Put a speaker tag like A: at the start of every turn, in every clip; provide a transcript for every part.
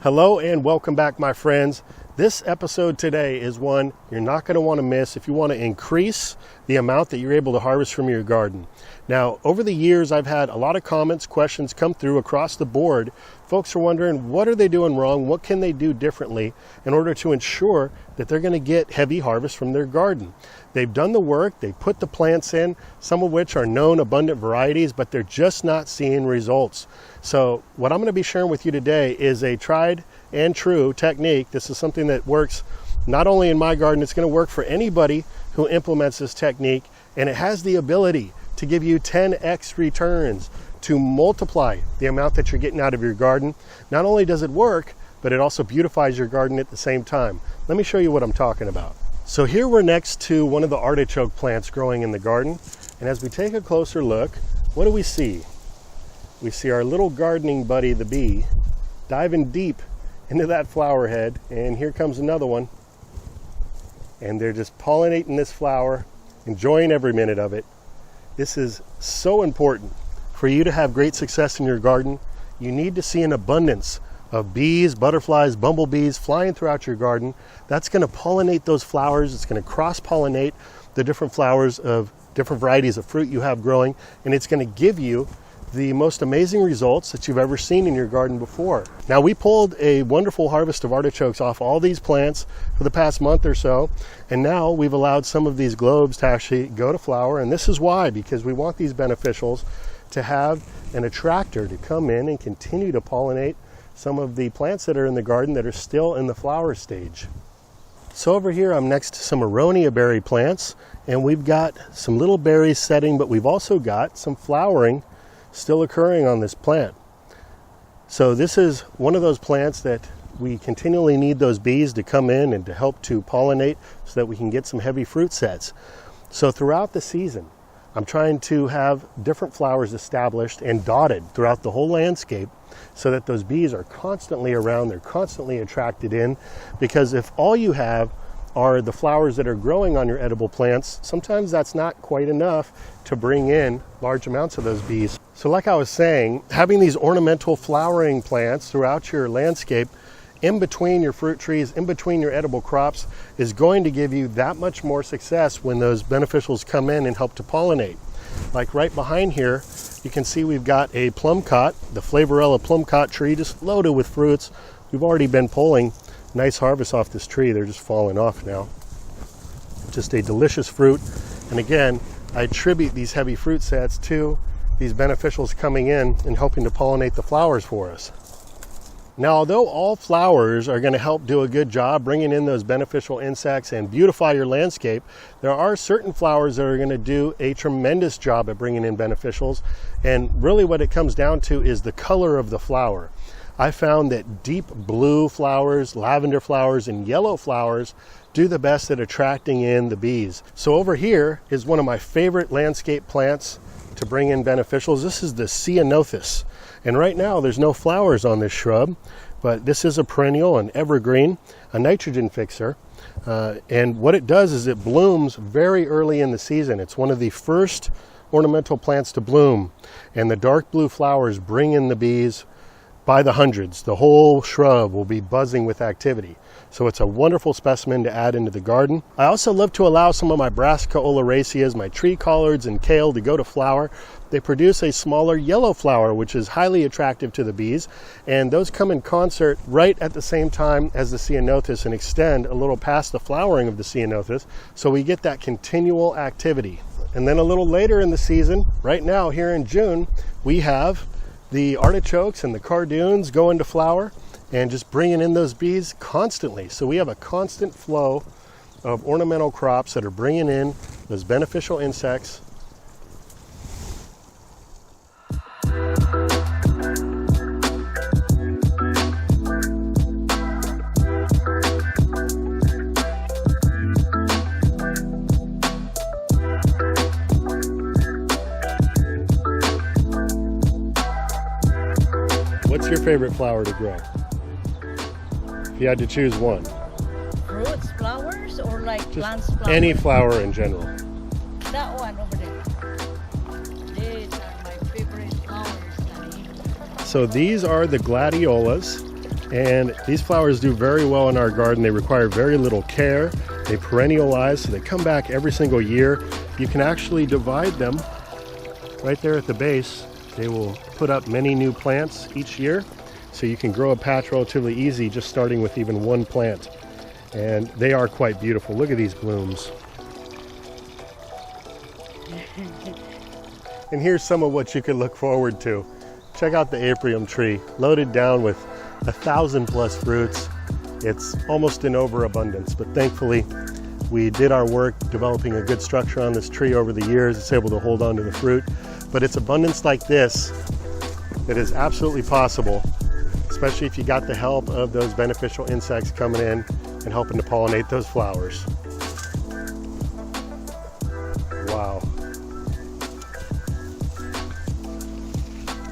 A: Hello and welcome back, my friends. This episode today is one you're not going to want to miss if you want to increase the amount that you're able to harvest from your garden. Now, over the years, I've had a lot of comments, questions come through across the board. Folks are wondering, what are they doing wrong? What can they do differently in order to ensure that they're going to get heavy harvest from their garden? They've done the work, they put the plants in, some of which are known abundant varieties, but they're just not seeing results. So what I'm going to be sharing with you today is a tried and true technique. This is something that works not only in my garden, it's going to work for anybody who implements this technique, and it has the ability to give you 10x returns, to multiply the amount that you're getting out of your garden. Not only does it work, but it also beautifies your garden at the same time. Let me show you what I'm talking about. So here we're next to one of the artichoke plants growing in the garden, and as we take a closer look, what do we see? We see our little gardening buddy, the bee, diving deep into that flower head, and here comes another one. And they're just pollinating this flower, enjoying every minute of it. This is so important. For you to have great success in your garden, you need to see an abundance of bees, butterflies, bumblebees flying throughout your garden. That's going to pollinate those flowers. It's going to cross-pollinate the different flowers of different varieties of fruit you have growing, and it's going to give you the most amazing results that you've ever seen in your garden before. Now, we pulled a wonderful harvest of artichokes off all these plants for the past month or so, and now we've allowed some of these globes to actually go to flower, and this is why, because we want these beneficials to have an attractor to come in and continue to pollinate some of the plants that are in the garden that are still in the flower stage. So over here I'm next to some Aronia berry plants, and we've got some little berries setting, but we've also got some flowering still occurring on this plant. So this is one of those plants that we continually need those bees to come in and to help to pollinate so that we can get some heavy fruit sets. So throughout the season, I'm trying to have different flowers established and dotted throughout the whole landscape so that those bees are constantly around, they're constantly attracted in, because if all you have are the flowers that are growing on your edible plants, sometimes that's not quite enough to bring in large amounts of those bees. So like I was saying, having these ornamental flowering plants throughout your landscape, in between your fruit trees, in between your edible crops, is going to give you that much more success when those beneficials come in and help to pollinate. Like right behind here, you can see we've got a Plumcot, the Flavorella Plumcot tree, just loaded with fruits. We've already been pulling nice harvest off this tree. They're just falling off now. Just a delicious fruit. And again, I attribute these heavy fruit sets to these beneficials coming in and helping to pollinate the flowers for us. Now, although all flowers are going to help do a good job bringing in those beneficial insects and beautify your landscape, there are certain flowers that are going to do a tremendous job at bringing in beneficials. And really what it comes down to is the color of the flower. I found that deep blue flowers, lavender flowers, and yellow flowers do the best at attracting in the bees. So over here is one of my favorite landscape plants to bring in beneficials. This is the Ceanothus. And right now there's no flowers on this shrub, but this is a perennial, an evergreen, a nitrogen fixer. And what it does is it blooms very early in the season. It's one of the first ornamental plants to bloom, and the dark blue flowers bring in the bees by the hundreds. The whole shrub will be buzzing with activity. So it's a wonderful specimen to add into the garden. I also love to allow some of my Brassica oleraceas, my tree collards and kale to go to flower. They produce a smaller yellow flower, which is highly attractive to the bees. And those come in concert right at the same time as the Ceanothus and extend a little past the flowering of the Ceanothus. So we get that continual activity. And then a little later in the season, right now here in June, we have the artichokes and the cardoons go into flower and just bringing in those bees constantly. So we have a constant flow of ornamental crops that are bringing in those beneficial insects. What's your favorite flower to grow? If you had to choose one.
B: Fruits, flowers, or like
A: Just
B: plants, flowers?
A: any flower in general.
B: That one over there. These are my favorite flowers.
A: So these are the Gladiolas. And these flowers do very well in our garden. They require very little care. They perennialize, so they come back every single year. You can actually divide them right there at the base. They will put up many new plants each year. So you can grow a patch relatively easy, just starting with even one plant. And they are quite beautiful. Look at these blooms. And here's some of what you can look forward to. Check out the Atrium tree, loaded down with 1,000+ fruits. It's almost in overabundance, but thankfully we did our work developing a good structure on this tree over the years. It's able to hold on to the fruit, but it's abundance like this that is absolutely possible, especially if you got the help of those beneficial insects coming in and helping to pollinate those flowers. Wow.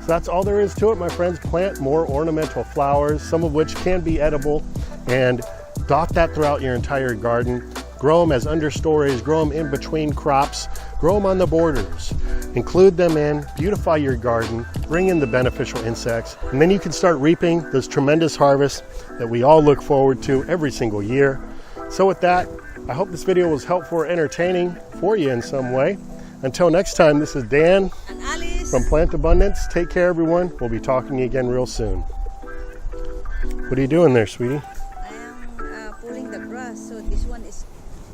A: So that's all there is to it, my friends. Plant more ornamental flowers, some of which can be edible, and dot that throughout your entire garden. Grow them as understories, grow them in between crops, grow them on the borders. Include them in, beautify your garden, bring in the beneficial insects, and then you can start reaping those tremendous harvests that we all look forward to every single year. So with that, I hope this video was helpful or entertaining for you in some way. Until next time, this is Dan
B: And Alice.
A: from Plant Abundance. Take care, everyone. We'll be talking to you again real soon. What are you doing there, sweetie?
B: I am pulling the grass, so this one is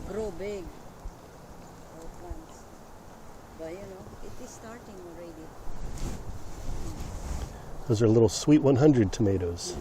B: grow big. All plants. But you know, it is starting already.
A: Those are little Sweet 100 tomatoes.